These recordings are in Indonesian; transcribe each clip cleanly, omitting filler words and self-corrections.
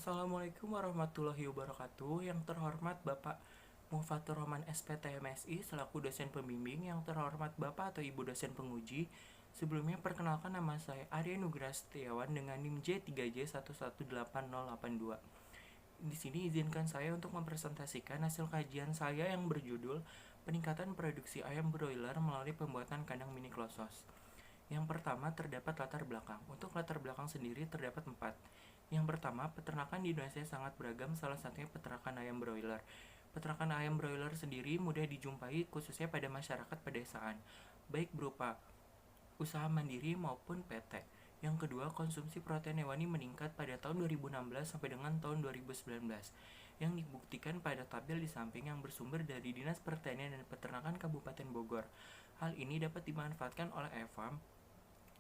Assalamualaikum warahmatullahi wabarakatuh. Yang terhormat Bapak Mufatur Rahman SPT MSI selaku dosen pembimbing, yang terhormat Bapak atau Ibu dosen penguji. Sebelumnya perkenalkan, nama saya Arya Nugraha Setiawan dengan NIM J3J118082. Di sini izinkan saya untuk mempresentasikan hasil kajian saya yang berjudul Peningkatan Produksi Ayam Broiler melalui Pembuatan Kandang Mini Closed House. Yang pertama, terdapat latar belakang. Untuk latar belakang sendiri terdapat 4. Yang pertama, peternakan di Indonesia sangat beragam, salah satunya peternakan ayam broiler. Peternakan ayam broiler sendiri mudah dijumpai khususnya pada masyarakat pedesaan, baik berupa usaha mandiri maupun PT. Yang kedua, konsumsi protein hewani meningkat pada tahun 2016 sampai dengan tahun 2019, yang dibuktikan pada tabel di samping yang bersumber dari Dinas Pertanian dan Peternakan Kabupaten Bogor. Hal ini dapat dimanfaatkan oleh AFAM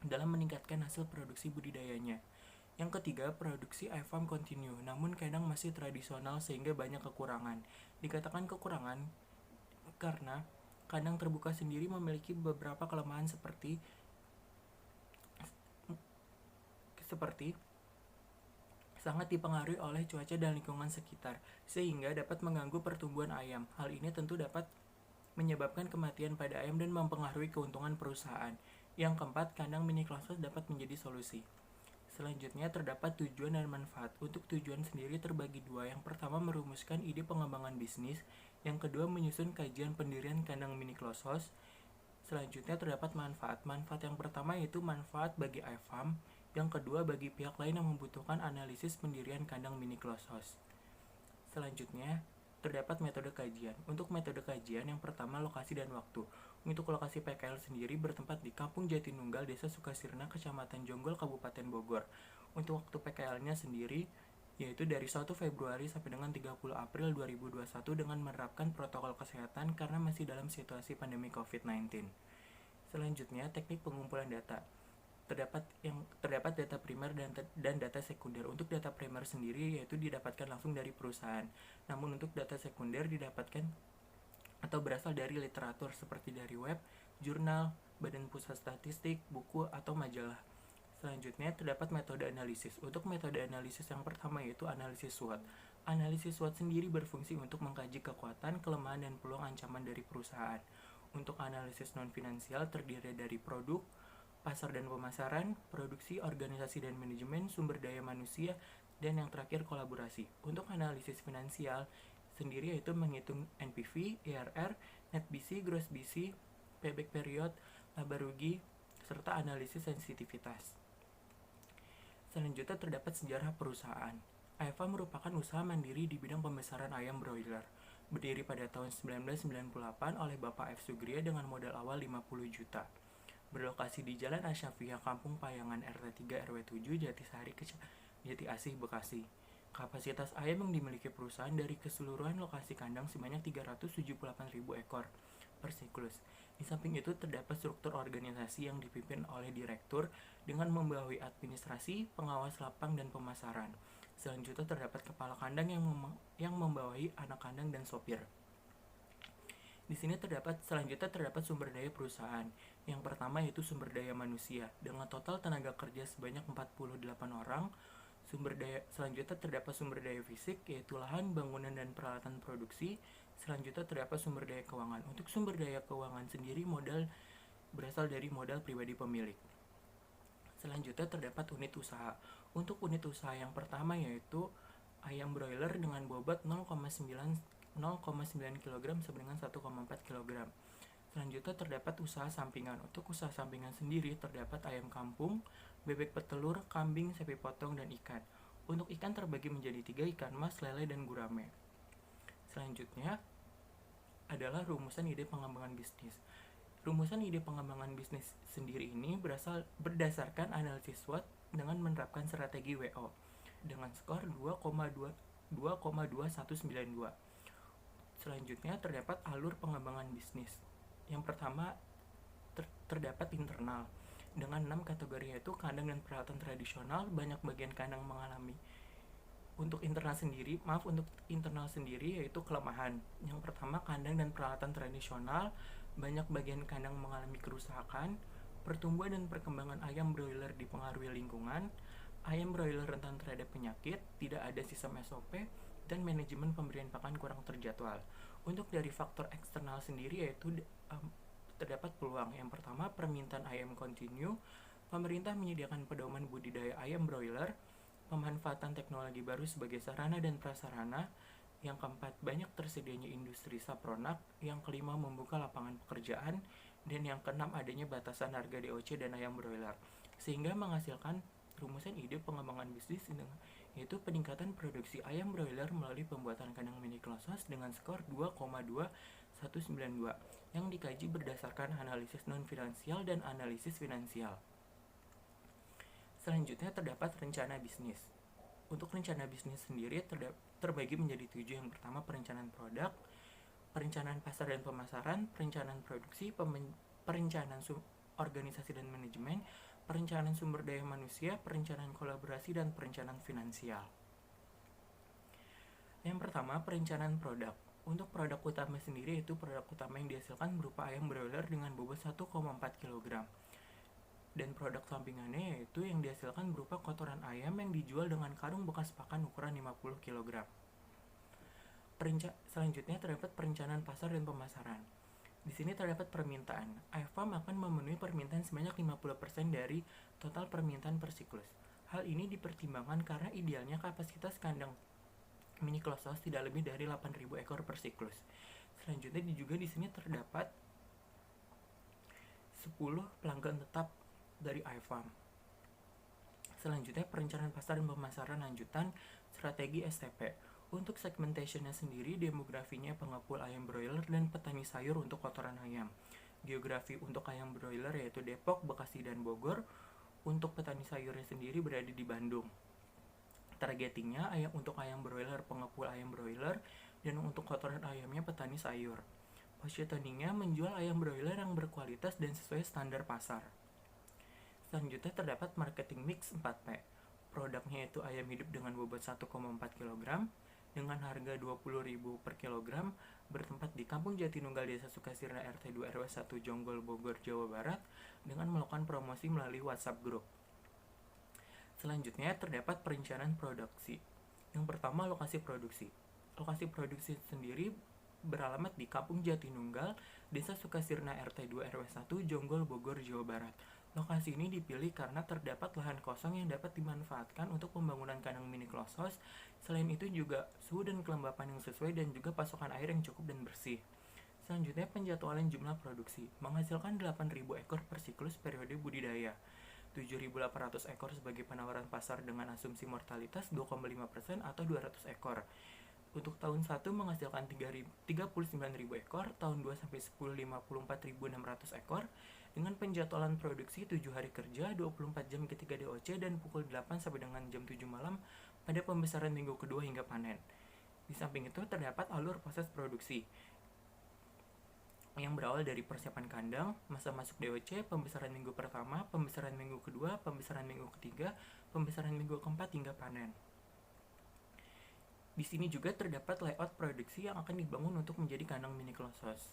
dalam meningkatkan hasil produksi budidayanya. Yang ketiga, produksi AFAM continue, namun kadang masih tradisional sehingga banyak kekurangan. Dikatakan kekurangan karena kandang terbuka sendiri memiliki beberapa kelemahan seperti sangat dipengaruhi oleh cuaca dan lingkungan sekitar, sehingga dapat mengganggu pertumbuhan ayam. Hal ini tentu dapat menyebabkan kematian pada ayam dan mempengaruhi keuntungan perusahaan. Yang keempat, kandang mini closed house dapat menjadi solusi. Selanjutnya, terdapat tujuan dan manfaat. Untuk tujuan sendiri terbagi dua. Yang pertama, merumuskan ide pengembangan bisnis. Yang kedua, menyusun kajian pendirian kandang mini closed house. Selanjutnya, terdapat manfaat. Manfaat yang pertama yaitu manfaat bagi AFAM. Yang kedua, bagi pihak lain yang membutuhkan analisis pendirian kandang mini closed house. Selanjutnya, terdapat metode kajian. Untuk metode kajian, yang pertama, lokasi dan waktu. Untuk lokasi PKL sendiri bertempat di Kampung Jatinunggal, Desa Sukasirna, Kecamatan Jonggol, Kabupaten Bogor. Untuk waktu PKL-nya sendiri yaitu dari 1 Februari sampai dengan 30 April 2021 dengan menerapkan protokol kesehatan karena masih dalam situasi pandemi COVID-19. Selanjutnya, teknik pengumpulan data. Terdapat data primer dan data sekunder. Untuk data primer sendiri yaitu didapatkan langsung dari perusahaan. Namun untuk data sekunder didapatkan atau berasal dari literatur seperti dari web, jurnal, Badan Pusat Statistik, buku, atau majalah. Selanjutnya, terdapat metode analisis. Untuk metode analisis yang pertama yaitu analisis SWOT. Analisis SWOT sendiri berfungsi untuk mengkaji kekuatan, kelemahan, dan peluang ancaman dari perusahaan. Untuk analisis non-finansial terdiri dari produk, pasar dan pemasaran, produksi, organisasi dan manajemen, sumber daya manusia, dan yang terakhir kolaborasi. Untuk analisis finansial sendiri yaitu menghitung NPV, IRR, Net BC, Gross BC, payback period, laba rugi, serta analisis sensitivitas. Selanjutnya, terdapat sejarah perusahaan. AFAM merupakan usaha mandiri di bidang pembesaran ayam broiler. Berdiri pada tahun 1998 oleh Bapak F. Sugria dengan modal awal 50 juta. Berlokasi di Jalan Asyafiyah, Kampung Payangan, RT 3 RW 7, Jatisari, Jati Asih, Bekasi. Kapasitas ayam yang dimiliki perusahaan dari keseluruhan lokasi kandang sebanyak 378.000 ekor per siklus. Di samping itu terdapat struktur organisasi yang dipimpin oleh direktur dengan membawahi administrasi, pengawas lapang, dan pemasaran. Selanjutnya terdapat kepala kandang yang membawahi anak kandang dan sopir. Di sini selanjutnya terdapat sumber daya perusahaan. Yang pertama yaitu sumber daya manusia dengan total tenaga kerja sebanyak 48 orang. Selanjutnya terdapat sumber daya fisik yaitu lahan, bangunan, dan peralatan produksi. Selanjutnya terdapat sumber daya keuangan. Untuk sumber daya keuangan sendiri berasal dari modal pribadi pemilik. Selanjutnya terdapat unit usaha. Untuk unit usaha yang pertama yaitu ayam broiler dengan bobot 0,9 kg sampai dengan 1,4 kg. Selanjutnya terdapat usaha sampingan. Untuk usaha sampingan sendiri terdapat ayam kampung, bebek petelur, kambing, sapi potong, dan ikan. Untuk ikan terbagi menjadi 3, ikan mas, lele, dan gurame. Selanjutnya adalah rumusan ide pengembangan bisnis. Rumusan ide pengembangan bisnis sendiri ini berdasarkan analisis SWOT dengan menerapkan strategi WO dengan skor 2,2192. Selanjutnya terdapat alur pengembangan bisnis. Yang pertama terdapat internal dengan 6 kategori yaitu kandang dan peralatan tradisional. Banyak bagian kandang mengalami untuk internal sendiri yaitu kelemahan. Yang pertama, kandang dan peralatan tradisional, banyak bagian kandang mengalami kerusakan. Pertumbuhan dan perkembangan ayam broiler dipengaruhi lingkungan. Ayam broiler rentan terhadap penyakit, tidak ada sistem SOP, dan manajemen pemberian pakan kurang terjadwal. Untuk dari faktor eksternal sendiri yaitu terdapat peluang. Yang pertama, permintaan ayam kontinu. Pemerintah menyediakan pedoman budidaya ayam broiler, pemanfaatan teknologi baru sebagai sarana dan prasarana. Yang keempat, banyak tersedianya industri sapronak. Yang kelima, membuka lapangan pekerjaan. Dan yang keenam, adanya batasan harga DOC dan ayam broiler, sehingga menghasilkan rumusan ide pengembangan bisnis yaitu peningkatan produksi ayam broiler melalui pembuatan kandang mini closed dengan skor 2,2192 yang dikaji berdasarkan analisis non-finansial dan analisis finansial. Selanjutnya terdapat rencana bisnis. Untuk rencana bisnis sendiri terbagi menjadi 7. Yang pertama, perencanaan produk, perencanaan pasar dan pemasaran, perencanaan produksi, perencanaan organisasi dan manajemen, perencanaan sumber daya manusia, perencanaan kolaborasi, dan perencanaan finansial. Yang pertama, perencanaan produk. Untuk produk utama sendiri, itu produk utama yang dihasilkan berupa ayam broiler dengan bobot 1,4 kg. Dan produk sampingannya yaitu yang dihasilkan berupa kotoran ayam yang dijual dengan karung bekas pakan ukuran 50 kg. Selanjutnya terdapat perencanaan pasar dan pemasaran. Di sini terdapat permintaan. iFarm akan memenuhi permintaan sebanyak 50% dari total permintaan per siklus. Hal ini dipertimbangkan karena idealnya kapasitas kandang mini closed tidak lebih dari 8.000 ekor per siklus. Selanjutnya juga di sini terdapat 10 pelanggan tetap dari iFarm. Selanjutnya perencanaan pasar dan pemasaran lanjutan strategi STP. Untuk segmentationnya sendiri, demografinya pengepul ayam broiler dan petani sayur untuk kotoran ayam. Geografi untuk ayam broiler yaitu Depok, Bekasi, dan Bogor. Untuk petani sayurnya sendiri berada di Bandung. Targetingnya untuk ayam broiler pengepul ayam broiler dan untuk kotoran ayamnya petani sayur. Positioningnya menjual ayam broiler yang berkualitas dan sesuai standar pasar. Selanjutnya terdapat marketing mix 4P. Produknya yaitu ayam hidup dengan bobot 1,4 kg dengan harga 20.000 per kilogram, bertempat di Kampung Jatinunggal, Desa Sukasirna, RT 2 RW 1 Jonggol, Bogor, Jawa Barat, dengan melakukan promosi melalui WhatsApp Group. Selanjutnya terdapat perencanaan produksi. Yang pertama, lokasi produksi. Lokasi produksi sendiri beralamat di Kampung Jatinunggal, Desa Sukasirna, RT 2 RW 1 Jonggol, Bogor, Jawa Barat. Lokasi ini dipilih karena terdapat lahan kosong yang dapat dimanfaatkan untuk pembangunan kandang mini closed. Selain itu juga suhu dan kelembapan yang sesuai dan juga pasokan air yang cukup dan bersih. Selanjutnya penjadwalan jumlah produksi. Menghasilkan 8.000 ekor per siklus periode budidaya. 7.800 ekor sebagai penawaran pasar dengan asumsi mortalitas 2,5% atau 200 ekor. Untuk tahun 1 menghasilkan 39.000 ekor, tahun 2 sampai 10 54.600 ekor dengan penjadwalan produksi 7 hari kerja, 24 jam ketika DOC dan pukul 8 sampai dengan jam 7 malam pada pembesaran minggu kedua hingga panen. Di samping itu terdapat alur proses produksi yang berawal dari persiapan kandang, masa masuk DOC, pembesaran minggu pertama, pembesaran minggu kedua, pembesaran minggu ketiga, pembesaran minggu keempat hingga panen. Di sini juga terdapat layout produksi yang akan dibangun untuk menjadi kandang mini closed.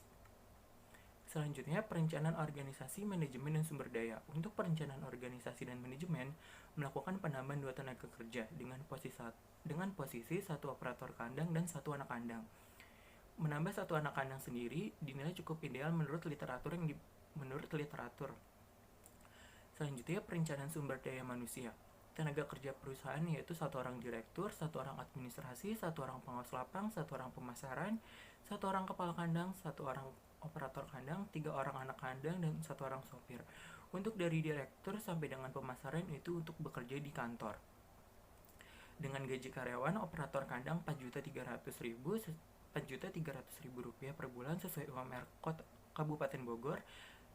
Selanjutnya, perencanaan organisasi, manajemen, dan sumber daya. Untuk perencanaan organisasi dan manajemen, melakukan penambahan 2 tenaga kerja dengan posisi 1 operator kandang dan 1 anak kandang. Menambah 1 anak kandang sendiri dinilai cukup ideal menurut literatur. Selanjutnya, perencanaan sumber daya manusia. Tenaga kerja perusahaan yaitu 1 orang direktur, 1 orang administrasi, 1 orang pengawas lapang, 1 orang pemasaran, 1 orang kepala kandang, 1 orang operator kandang, 3 orang anak kandang, dan 1 orang sopir. Untuk dari direktur sampai dengan pemasaran itu untuk bekerja di kantor. Dengan gaji karyawan, operator kandang 4.300.000 rupiah per bulan sesuai UMR Kabupaten Bogor,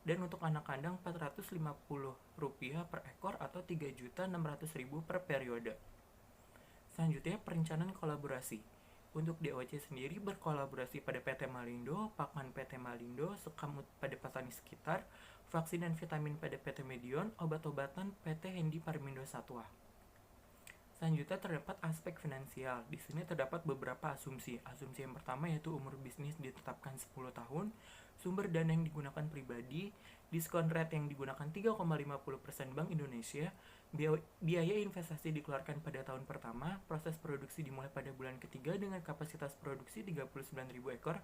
dan untuk anak kandang 450 rupiah per ekor atau 3.600.000 per periode. Selanjutnya, perencanaan kolaborasi. Untuk DOC sendiri berkolaborasi pada PT Malindo, pakan PT Malindo, sekam pada petani sekitar, vaksin dan vitamin pada PT Medion, obat-obatan PT Hendi Parmindo Satwa. Selanjutnya terdapat aspek finansial. Di sini terdapat beberapa asumsi. Asumsi yang pertama yaitu umur bisnis ditetapkan 10 tahun, sumber dana yang digunakan pribadi, diskon rate yang digunakan 3,50% Bank Indonesia, Biaya investasi dikeluarkan pada tahun pertama, proses produksi dimulai pada bulan ketiga dengan kapasitas produksi 39.000 ekor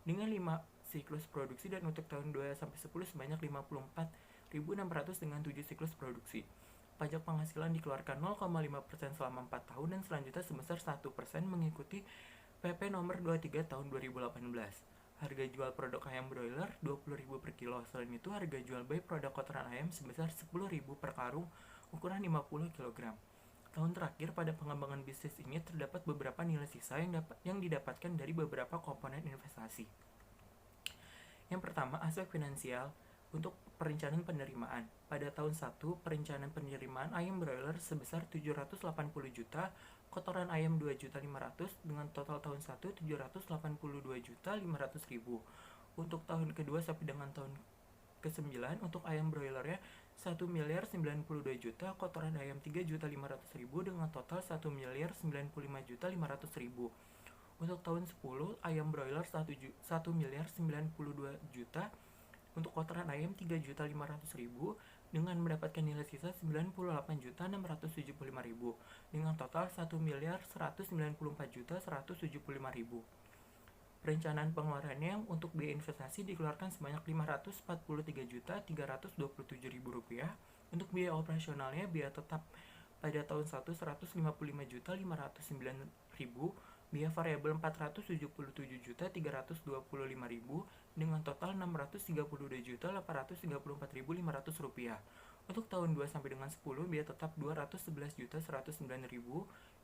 dengan 5 siklus produksi, dan untuk tahun 2-10 sebanyak 54.600 dengan 7 siklus produksi. Pajak penghasilan dikeluarkan 0,5% selama 4 tahun dan selanjutnya sebesar 1% mengikuti PP nomor 23 tahun 2018. Harga jual produk ayam broiler 20.000 per kilo. Selain itu, harga jual by produk kotoran ayam sebesar 10.000 per karung ukuran 50 kg. Tahun terakhir pada pengembangan bisnis ini terdapat beberapa nilai sisa yang didapatkan dari beberapa komponen investasi. Yang pertama, aspek finansial. Untuk perencanaan penerimaan, pada tahun 1, perencanaan penerimaan ayam broiler sebesar 780 juta, kotoran ayam 2.500.000 dengan total tahun 1 782.500.000. Untuk tahun kedua sampai dengan tahun ke-9, untuk ayam broilernya 1.092 juta, kotoran ayam 3.500.000 dengan total 1.095.500.000. Untuk tahun 10, ayam broiler 1.092 juta, untuk kotoran ayam 3.500.000 dengan mendapatkan nilai sisa 98.675.000 dengan total 1.194.175.000. Perencanaan pengeluarannya untuk biaya investasi dikeluarkan sebanyak 543.327.000 rupiah. Untuk biaya operasionalnya, biaya tetap pada tahun 1 155.509.000, biaya variabel 477.325.000 dengan total 632.834.500 rupiah. Untuk tahun 2 sampai dengan 10, biaya tetap 211.109.000,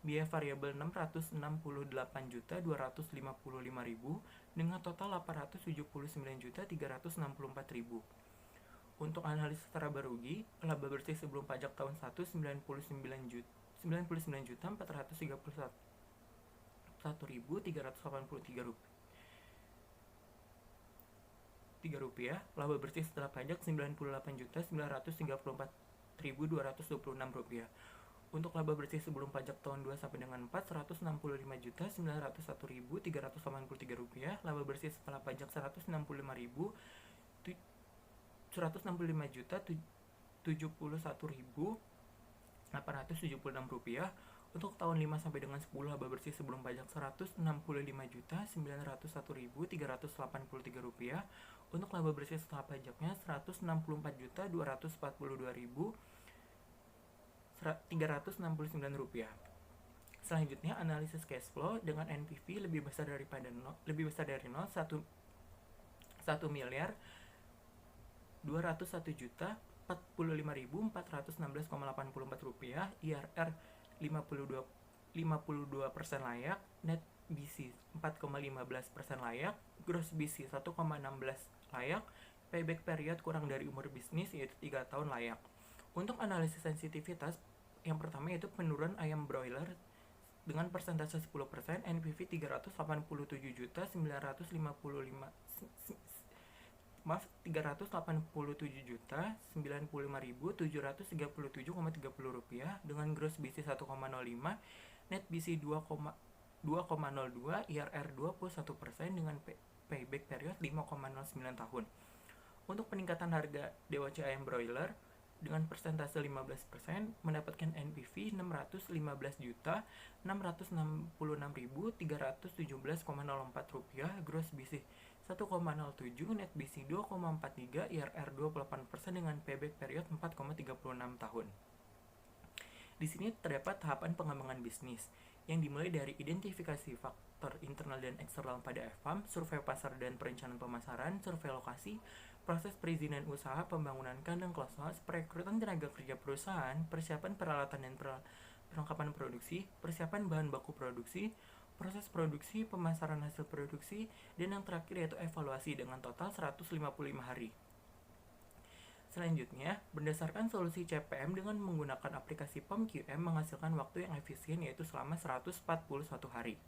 biaya variabel 668.255.000 dengan total 879.364.000. Untuk analisis laba rugi, laba bersih sebelum pajak tahun 1 99.431.383 rupiah, laba bersih setelah pajak 98.934.226 rupiah. Untuk laba bersih sebelum pajak tahun 2 sampai dengan 4 165.901.383 rupiah, laba bersih setelah pajak 165.171.876 rupiah. Untuk tahun 5 sampai dengan 10, laba bersih sebelum pajak 165.901.383 rupiah. Untuk laba bersih setelah pajaknya 164.242.369 rupiah. Selanjutnya, analisis cash flow dengan NPV lebih besar dari 0, 1.201.045.416,84 rupiah, IRR 52% layak, net BC 4,15% layak, gross BC 1,16 layak, payback period kurang dari umur bisnis yaitu 3 tahun layak. Untuk analisis sensitivitas, yang pertama yaitu penurunan ayam broiler dengan persentase 10%, NPV 387.955.737,30 rupiah dengan gross BC 1,05, net BC 2,02, IRR 21% dengan payback period 5,09 tahun. Untuk peningkatan harga DOC ayam broiler dengan persentase 15% mendapatkan NPV 615.666.317,04 rupiah, gross BC 1,07, net BC 2,43, IRR 28% dengan payback period 4,36 tahun. Di sini terdapat tahapan pengembangan bisnis yang dimulai dari identifikasi faktor internal dan eksternal pada FPAM, survei pasar dan perencanaan pemasaran, survei lokasi, proses perizinan usaha, pembangunan kandang close-house, perekrutan tenaga kerja perusahaan, persiapan peralatan dan perlengkapan produksi, persiapan bahan baku produksi, proses produksi, pemasaran hasil produksi, dan yang terakhir yaitu evaluasi dengan total 155 hari. Selanjutnya, berdasarkan solusi CPM dengan menggunakan aplikasi POM-QM menghasilkan waktu yang efisien yaitu selama 141 hari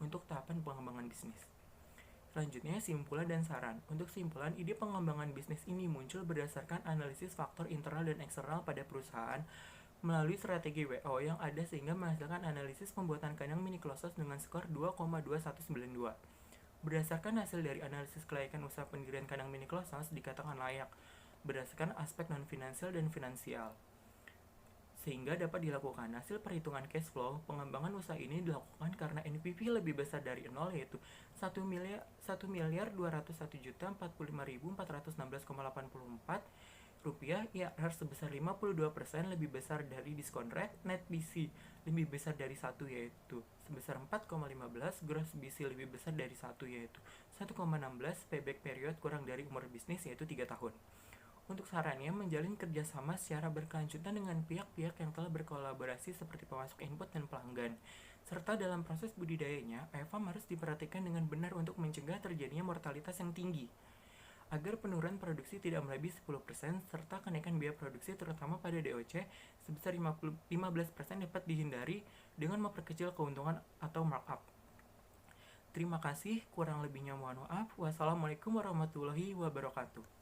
untuk tahapan pengembangan bisnis. Selanjutnya, simpulan dan saran. Untuk simpulan, ide pengembangan bisnis ini muncul berdasarkan analisis faktor internal dan eksternal pada perusahaan melalui strategi WO yang ada sehingga menghasilkan analisis pembuatan kandang mini close-house dengan skor 2,2192. Berdasarkan hasil dari analisis kelayakan usaha pendirian kandang mini close-house dikatakan layak berdasarkan aspek non-finansial dan finansial. sehingga dapat dilakukan. Hasil perhitungan cash flow pengembangan usaha ini dilakukan karena NPV lebih besar dari 0, yaitu 1.455.416,84 rupiah. IRR sebesar 52% lebih besar dari diskon rate. Net BC lebih besar dari 1, yaitu sebesar 4,15. Gross BC lebih besar dari 1, yaitu 1,16. Payback period kurang dari umur bisnis, yaitu 3 tahun. Untuk sarannya, menjalin kerjasama secara berkelanjutan dengan pihak-pihak yang telah berkolaborasi seperti pemasok input dan pelanggan. Serta dalam proses budidayanya, AFAM harus diperhatikan dengan benar untuk mencegah terjadinya mortalitas yang tinggi, agar penurunan produksi tidak melebihi 10%, serta kenaikan biaya produksi terutama pada DOC sebesar 15% dapat dihindari dengan memperkecil keuntungan atau markup. Terima kasih, kurang lebihnya mohon maaf. Wassalamualaikum warahmatullahi wabarakatuh.